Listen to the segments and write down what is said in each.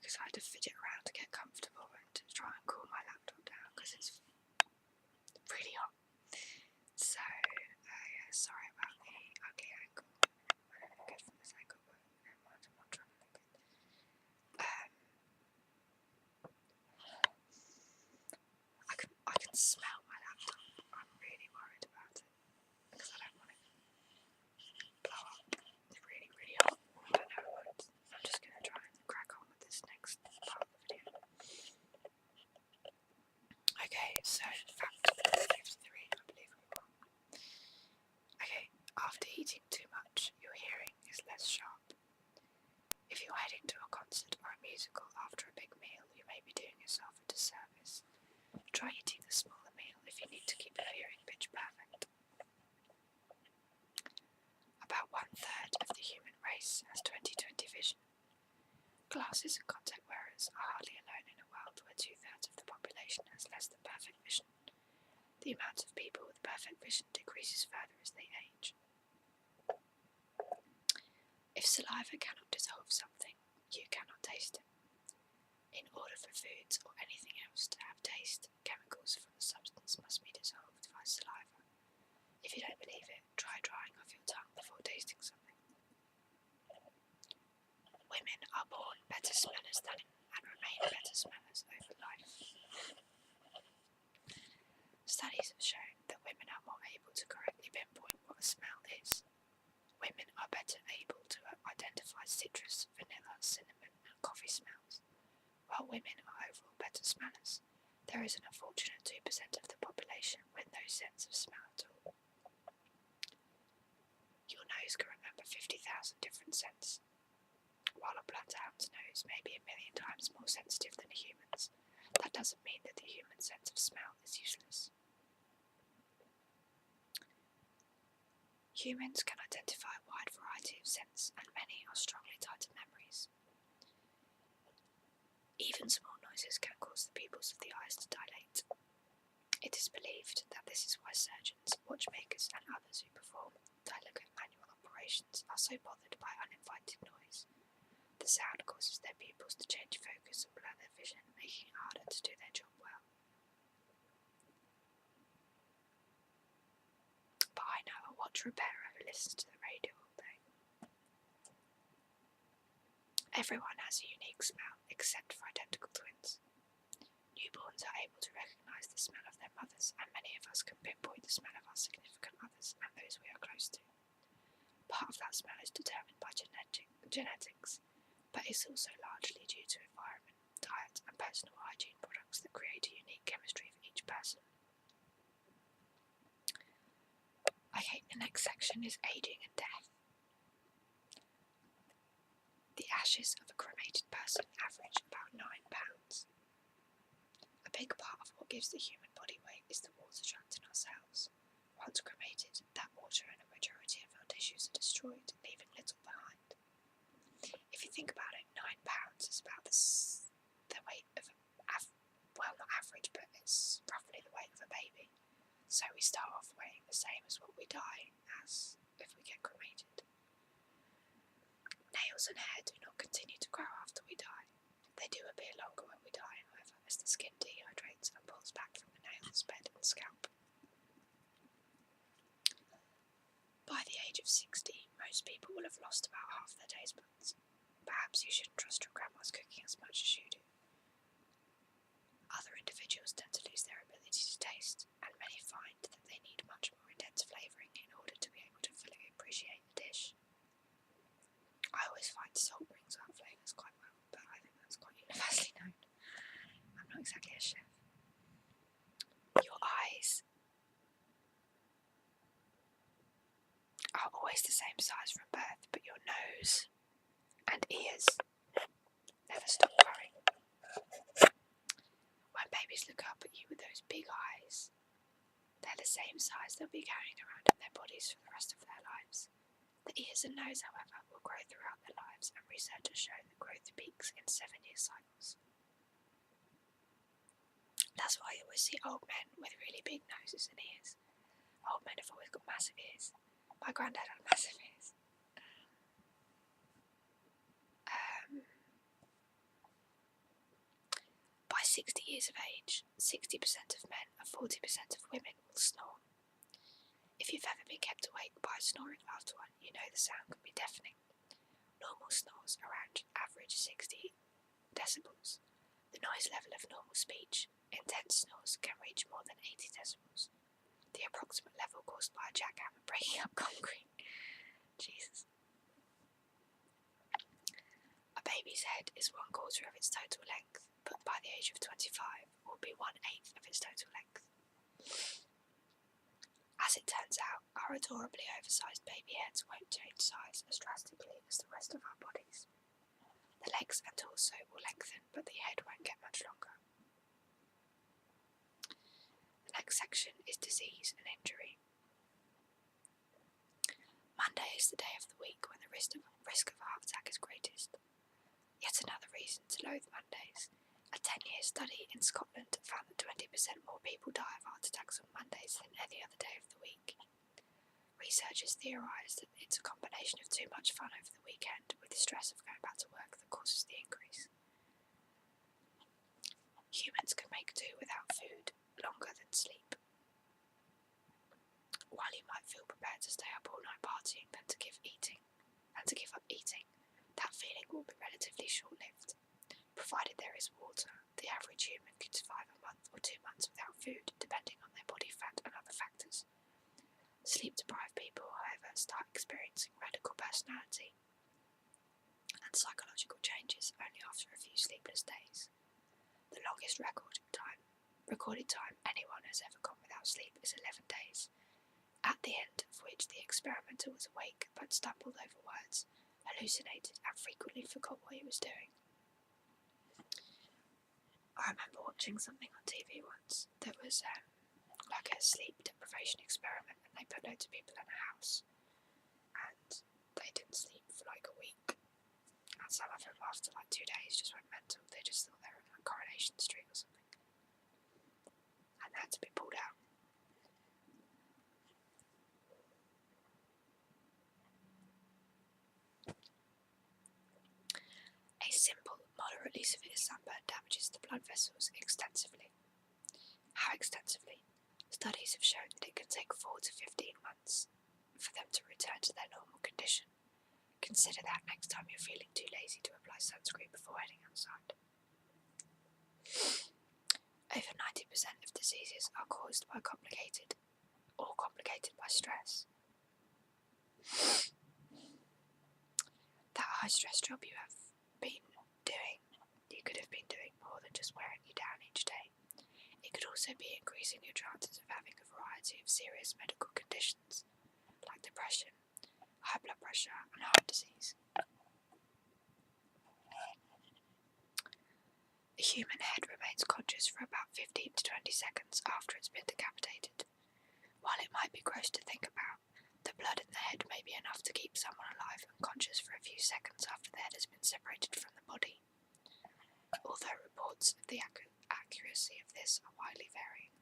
decided to fidget around to get comfortable and to try and cool my laptop down because it's really hot. So, yeah, sorry about the ugly angle. I don't know good from this angle, but never mind, I'm not trying to look at I can smell my laptop. I'm really worried about it because I don't want it to blow up. It's really, really hot. I don't know what. I'm just going to try and crack on with this next part of the video. Okay, so fact 53, I believe we were. Okay, after eating too much, your hearing is less sharp. If you're heading to a concert or a musical after a big meal, you may be doing yourself a disservice. Try eating a smaller meal if you need to keep your hearing pitch perfect. About 1/3 of the human race has 20/20 vision. Glasses and contact wearers are hardly alone in a world where 2/3 of the population has less than perfect vision. The amount of people with perfect vision decreases further as they age. If saliva cannot dissolve something, you cannot taste it. In order for foods or anything else to have taste, chemicals from the substance must be dissolved via saliva. If you don't believe it, try drying off your tongue before tasting something. Women are born better smellers and remain better smellers over life. Studies have shown that women are more able to correctly pinpoint what a smell is. Women are better able to identify citrus, vanilla, cinnamon, and coffee smells. While women are overall better smellers, there is an unfortunate 2% of the population with no sense of smell at all. Your nose can remember 50,000 different scents. While a bloodhound's nose may be 1,000,000 times more sensitive than a human's, that doesn't mean that the human sense of smell is useless. Humans can identify a wide variety of scents, and many are strongly tied to memories. Even small noises can cause the pupils of the eyes to dilate. It is believed that this is why surgeons, watchmakers, and others who perform delicate manual operations are so bothered by uninvited noise. The sound causes their pupils to change focus and blur their vision, making it harder to do their job well. But I know a watch repairer who listens to the radio all day. Everyone has a unique smell, except for identical twins. Newborns are able to recognise the smell of their mothers, and many of us can pinpoint the smell of our significant others and those we are close to. Part of that smell is determined by genetics, but it's also largely due to environment, diet, and personal hygiene products that create a unique chemistry for each person. Okay, the next section is aging and death. The ashes of a cremated person average about 9 pounds. A big part of what gives the human body weight is the water trapped in our cells. Once cremated, that water and a majority of our tissues are destroyed, leaving little behind. If you think about it, 9 pounds is about the weight of well, not average, but it's roughly the weight of a baby. So we start off weighing the same as what we die as if we get cremated. Nails and hair do not continue to grow after we die. They do appear longer when we die, however, as the skin dehydrates and pulls back from the nails, bed and scalp. By the age of 60, most people will have lost about half their taste buds. Perhaps you shouldn't trust your grandma's cooking as much as you do. Other individuals tend to lose their ability to taste, and many find that they need much more intense flavouring in order to be able to fully appreciate the dish. I always find salt brings out flavours quite well, but I think that's quite universally known. I'm not exactly a chef. Your eyes are always the same size from birth, but your nose and ears never stop growing. When babies look up at you with those big eyes, they're the same size they'll be carrying around in their bodies for the rest of their lives. The ears and nose, however, will grow throughout their lives, and research has shown that growth peaks in 7-year cycles. That's why you always see old men with really big noses and ears. Old men have always got massive ears. My granddad had massive ears. 60 years of age, 60% of men and 40% of women will snore. If you've ever been kept awake by a snoring loved one, you know the sound can be deafening. Normal snores are around average 60 decibels. The noise level of normal speech, intense snores, can reach more than 80 decibels. The approximate level caused by a jackhammer breaking up concrete. Jesus. A baby's head is 1/4 of its total length, but by the age of 25 will be 1/8 of its total length. As it turns out, our adorably oversized baby heads won't change size as drastically as the rest of our bodies. The legs and torso will lengthen, but the head won't get much longer. The next section is disease and injury. Monday is the day of the week when the risk of a heart attack is greatest. Yet another reason to loathe Mondays. A 10-year study in Scotland found that 20% more people die of heart attacks on Mondays than any other day of the week. Researchers theorise that it's a combination of too much fun over the weekend with the stress of going back to work that causes the increase. Humans can make do without food longer than sleep. While you might feel prepared to stay up all night partying than to give up eating, that feeling will be relatively short-lived. Provided there is water, the average human could survive a month or 2 months without food, depending on their body fat and other factors. Sleep-deprived people, however, start experiencing radical personality and psychological changes only after a few sleepless days. The longest recorded time anyone has ever gone without sleep is 11 days, at the end of which the experimenter was awake but stumbled over words, hallucinated, and frequently forgot what he was doing. I remember watching something on TV once that was like a sleep deprivation experiment, and they put loads of people in a house and they didn't sleep for like a week, and some of them after like 2 days just went mental. They just thought they were in like Coronation Street or something, and they had to be pulled out. A simple, moderately severe sunburn damages the blood vessels extensively. How extensively? Studies have shown that it can take 4 to 15 months for them to return to their normal condition. Consider that next time you're feeling too lazy to apply sunscreen before heading outside. Over 90% of diseases are caused by complicated by stress. That high stress job you could have been doing more than just wearing you down each day. It could also be increasing your chances of having a variety of serious medical conditions, like depression, high blood pressure, and heart disease. The human head remains conscious for about 15 to 20 seconds after it's been decapitated. While it might be gross to think about, the blood in the head may be enough to keep someone alive and conscious for a few seconds after the head has been separated from the body. Although reports of the accuracy of this are widely varying.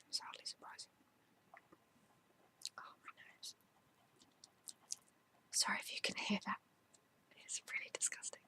It's hardly surprising. Oh, my nose. Sorry if you can hear that. It's really disgusting.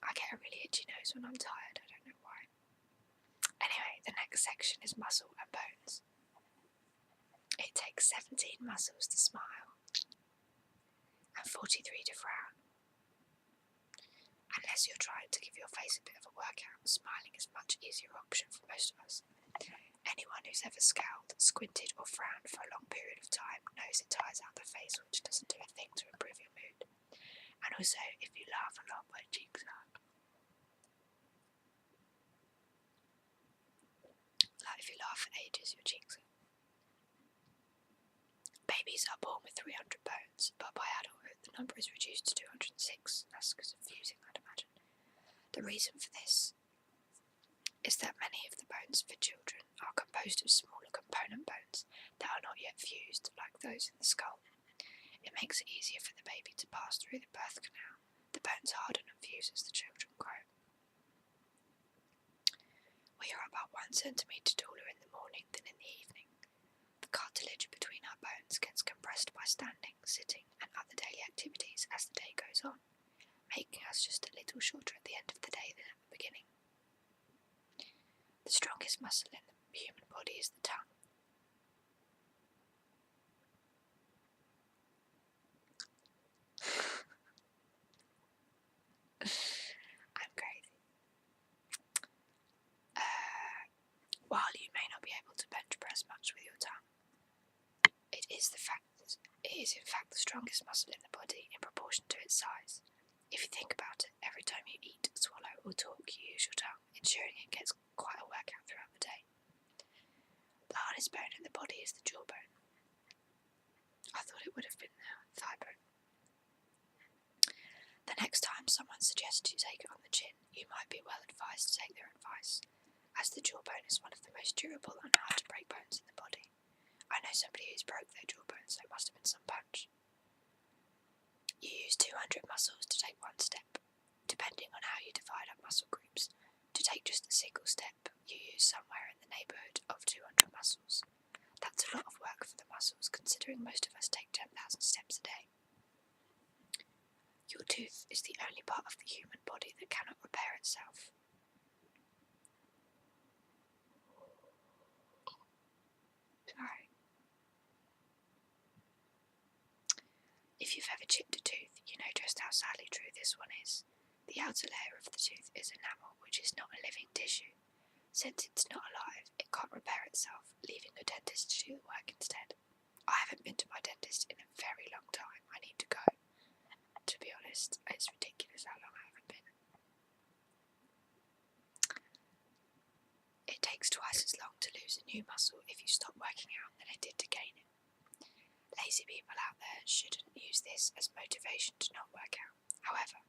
I get a really itchy nose when I'm tired, I don't know why. Anyway, the next section is muscle and bones. It takes 17 muscles to smile and 43 to frown. Unless you're trying to give your face a bit of a workout, smiling is a much easier option for most of us. Anyone who's ever scowled, squinted or frowned for a long period of time knows it tires out the face, which doesn't do a thing to improve your mood. And also, if you laugh a lot, my cheeks hurt. Like if you laugh for ages, your cheeks hurt. Babies are born with 300 bones, but by adulthood the number is reduced to 206. That's because of fusing, I'd imagine. The reason for this is that many of the bones for children are composed of smaller component bones that are not yet fused, like those in the skull. It makes it easier for the baby to pass through the birth canal. The bones harden and fuse as the children grow. We are about 1 centimetre taller in the morning than in the evening. The cartilage between our bones gets compressed by standing, sitting, and other daily activities as the day goes on, making us just a little shorter at the end of the day than at the beginning. strongest muscle in the human body is the tongue. I'm crazy. While you may not be able to bench press much with your tongue, it is in fact the strongest muscle in the body in proportion to its size. If you think about it, every time you eat, swallow, or talk, you use your tongue, ensuring it gets quite a workout throughout the day. The hardest bone in the body is the jawbone. I thought it would have been the thigh bone. The next time someone suggests you take it on the chin, you might be well advised to take their advice, as the jawbone is one of the most durable and hard to break bones in the body. I know somebody who's broke their jawbone, so it must have been some punch. You use 200 muscles to take one step. Depending on how you divide up muscle groups, to take just a single step, you use somewhere in the neighbourhood of 200 muscles. That's a lot of work for the muscles, considering most of us take 10,000 steps a day. Your tooth is the only part of the human body that cannot repair itself. Sorry. If you've ever chipped a tooth, you know just how sadly true this one is. The outer layer of the tooth is enamel, which is not a living tissue. Since it's not alive, it can't repair itself, leaving a dentist to do the work instead. I haven't been to my dentist in a very long time. I need to go. To be honest, it's ridiculous how long I haven't been. It takes twice as long to lose a new muscle if you stop working out than it did to gain it. Lazy people out there shouldn't use this as motivation to not work out. However,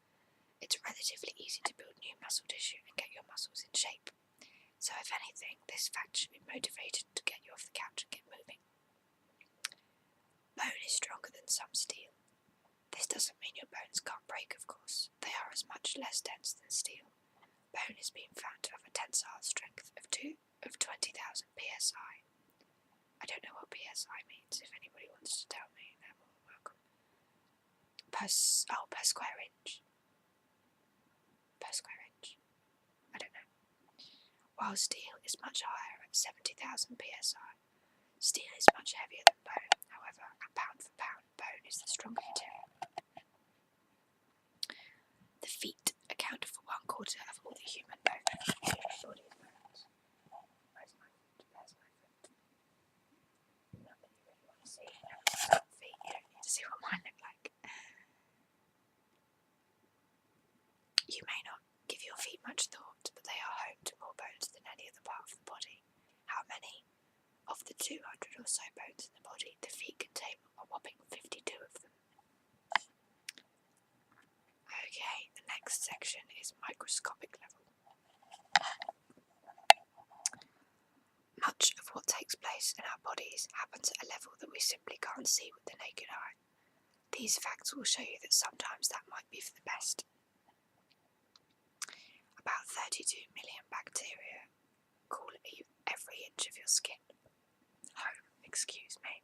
it's relatively easy to build new muscle tissue and get your muscles in shape. So if anything, this fact should be motivated to get you off the couch and get moving. Bone is stronger than some steel. This doesn't mean your bones can't break, of course. They are as much less dense than steel. Bone has been found to have a tensile strength of 20,000 psi. I don't know what psi means. If anybody wants to tell me, they're more than welcome. Per square inch. Per square inch. I don't know. While steel is much higher at 70,000 psi. Steel is much heavier than bone. However, pound for pound, bone is the stronger material. The feet account for 1/4 of all the human bones. Where's my foot? There's my foot. Not that you really want to see feet. You don't need to see what mine look like. You may not give your feet much thought, but they are home to more bones than any other part of the body. How many? Of the 200 or so bones in the body, the feet contain a whopping 52 of them. Okay, the next section is microscopic level. Much of what takes place in our bodies happens at a level that we simply can't see with the naked eye. These facts will show you that sometimes that might be for the best. About 32 million bacteria call every inch of your skin home, excuse me.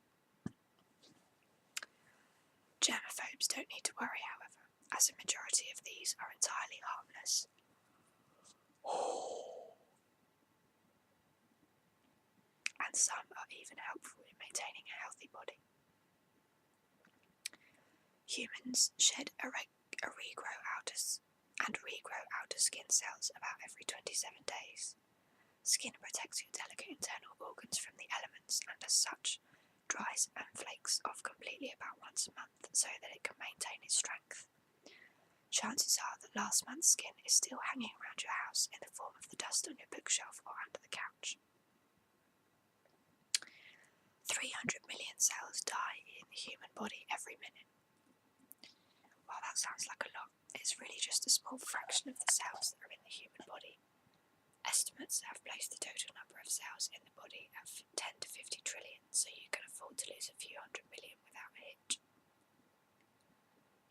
Germophobes don't need to worry, however, as a majority of these are entirely harmless. And some are even helpful in maintaining a healthy body. Humans shed and regrow outer skin cells about every 27 days. Skin protects your delicate internal organs from the elements and as such dries and flakes off completely about once a month so that it can maintain its strength. Chances are that last month's skin is still hanging around your house in the form of the dust on your bookshelf or under the couch. 300 million cells die in the human body every minute. While that sounds like a lot, it's really just a small fraction of the cells that are in the human body. Estimates have placed the total number of cells in the body at 10 to 50 trillion, so you can afford to lose a few hundred million without a hitch.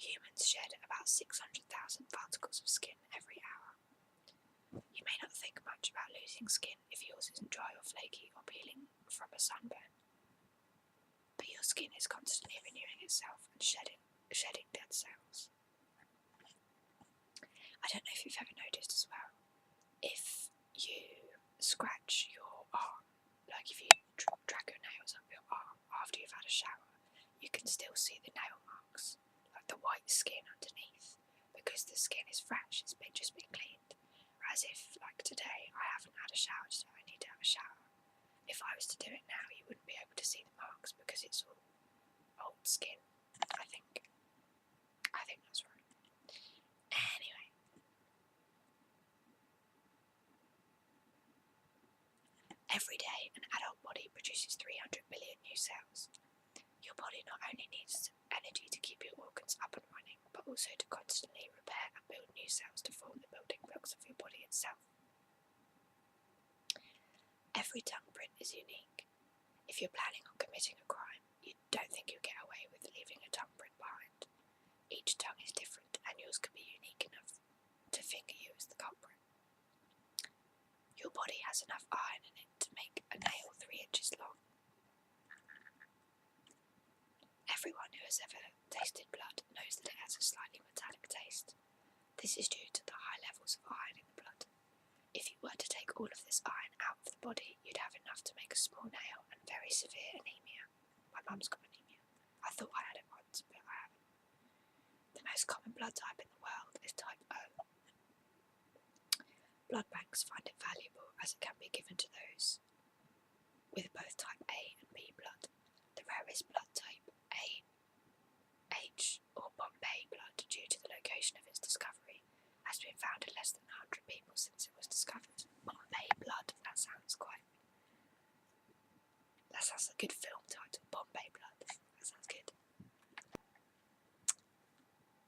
Humans shed about 600,000 particles of skin every hour. You may not think much about losing skin if yours isn't dry or flaky or peeling from a sunburn. But your skin is constantly renewing itself and shedding dead cells. I don't know if you've ever noticed as well, if you scratch your shower, you can still see the nail marks, like the white skin underneath, because the skin is fresh, it's just been cleaned. As if, like today, I haven't had a shower, so I need to have a shower. If I was to do it now, you wouldn't be able to see the marks because it's all old skin, I think. I think that's right. Anyway. Every day, an adult body produces 300 million new cells. Your body not only needs energy to keep your organs up and running, but also to constantly repair and build new cells to form the building blocks of your body itself. Every tongue print is unique. If you're planning on committing a crime, you don't think you'll get away with leaving a tongue print behind. Each tongue is different, and yours could be unique enough to finger you as the culprit. Your body has enough iron in it to make a nail 3 inches long. Everyone who has ever tasted blood knows that it has a slightly metallic taste. This is due to the high levels of iron in the blood. If you were to take all of this iron out of the body, you'd have enough to make a small nail and very severe anemia. My mum's got anemia. I thought I had it once, but I haven't. The most common blood type in the world is type O. Blood banks find it valuable as it can be given to those with both type A and B blood. The rarest blood type, AH or Bombay blood, due to the location of its discovery, has been found in less than 100 people since it was discovered. Bombay blood, that sounds a good film title, Bombay blood, that sounds good.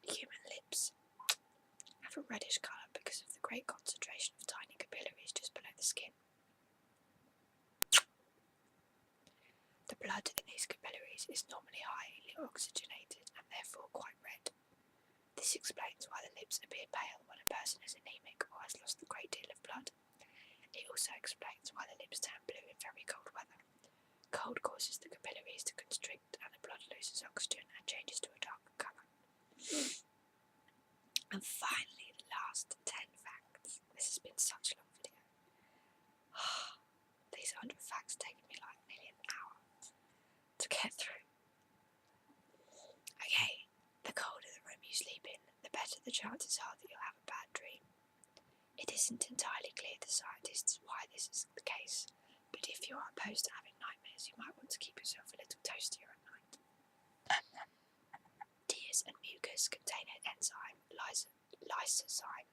Human lips have a reddish colour because of the great concentration of tiny capillaries just below the skin. The blood in these capillaries is normally highly oxygenated and therefore quite red. This explains why the lips appear pale when a person is anemic or has lost a great deal of blood. It also explains why the lips turn blue in very cold weather. Cold causes the capillaries to constrict and the blood loses oxygen and changes to a darker colour. And finally, the last 10 facts. This has been such a long video. These 100 facts taken me like nearly an hour to get through. Okay, the colder the room you sleep in, the better the chances are that you'll have a bad dream. It isn't entirely clear to scientists why this is the case, but if you are opposed to having nightmares, you might want to keep yourself a little toastier at night. Tears and mucus contain an enzyme, lysozyme,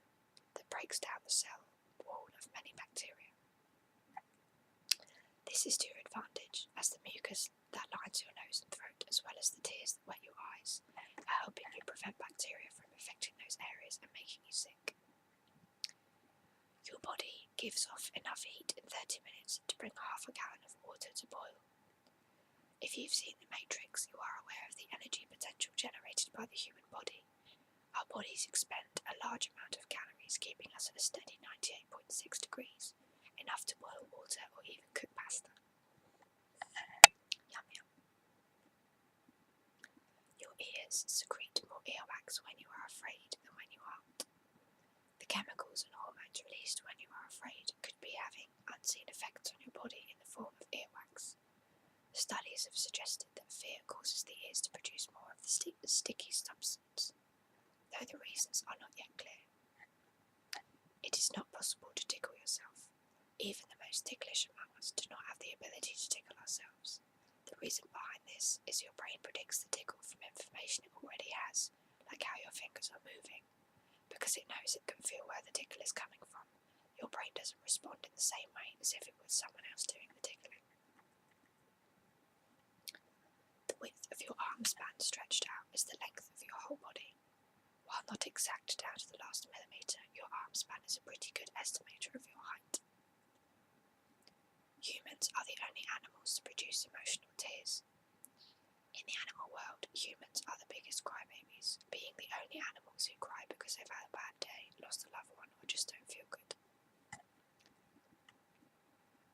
that breaks down the cell wall of many bacteria. This is to your advantage, as the mucus that lines your nose and throat, as well as the tears that wet your eyes, are helping you prevent bacteria from affecting those areas and making you sick. Your body gives off enough heat in 30 minutes to bring half a gallon of water to boil. If you've seen The Matrix, you are aware of the energy potential generated by the human body. Our bodies expend a large amount of calories, keeping us at a steady 98.6 degrees, enough to boil water or even cook pasta. Yum yum. Your ears secrete more earwax when you are afraid than when you aren't. The chemicals and hormones released when you are afraid could be having unseen effects on your body in the form of earwax. Studies have suggested that fear causes the ears to produce more of the sticky substance, though the reasons are not yet clear. It is not possible to tickle yourself. Even the most ticklish among us do not have the ability to tickle ourselves. The reason behind this is your brain predicts the tickle from information it already has, like how your fingers are moving. Because it knows it can feel where the tickle is coming from, your brain doesn't respond in the same way as if it was someone else doing the tickling. The width of your arm span stretched out is the length of your whole body. While not exact down to the last millimetre, your arm span is a pretty good estimator of your height. Humans are the only animals to produce emotional tears. In the animal world, humans are the biggest crybabies, being the only animals who cry because they've had a bad day, lost a loved one, or just don't feel good.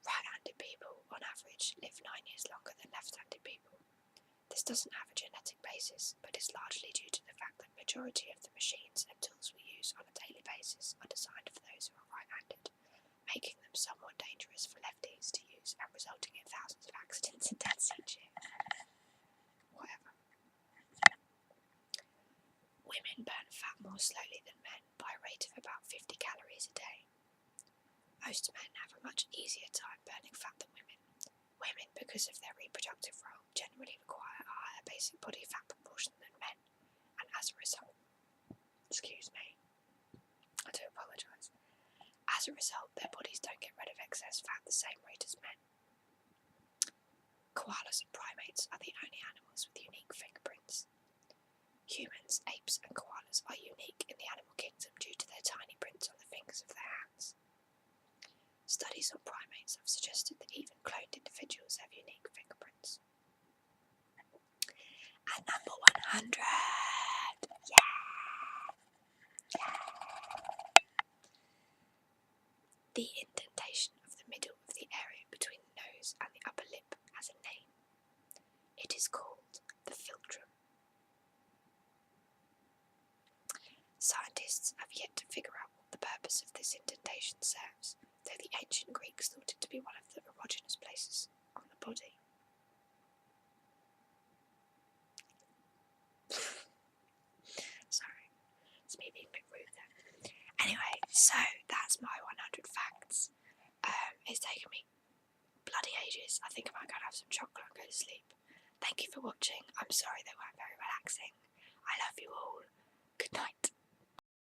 Right-handed people, on average, live 9 years longer than left-handed people. This doesn't have a genetic basis, but is largely due to the fact that the majority of the machines and tools we use on a daily basis are designed for those who are right-handed, making them somewhat dangerous for lefties to use and resulting in thousands of accidents and deaths each year. Women burn fat more slowly than men by a rate of about 50 calories a day. Most men have a much easier time burning fat than women. Women, because of their reproductive role, generally require a higher basic body fat proportion than men, and as a result, I do apologise. As a result, their bodies don't get rid of excess fat at the same rate as men. Koalas and primates are the only animals with unique fingerprints. Humans, apes, and koalas are unique in the animal kingdom due to their tiny prints on the fingers of their hands. Studies on primates have suggested that even cloned individuals have unique fingerprints. And number 100! Yeah! The indentation of the middle of the area between the nose and the upper lip has a name. It is called the philtrum. Scientists have yet to figure out what the purpose of this indentation serves, though the ancient Greeks thought it to be one of the erogenous places on the body. Sorry, it's me being a bit rude there. Anyway, so that's my 100 facts. It's taken me bloody ages. I think I might go and have some chocolate and go to sleep. Thank you for watching. I'm sorry they weren't very relaxing. I love you all. Good night.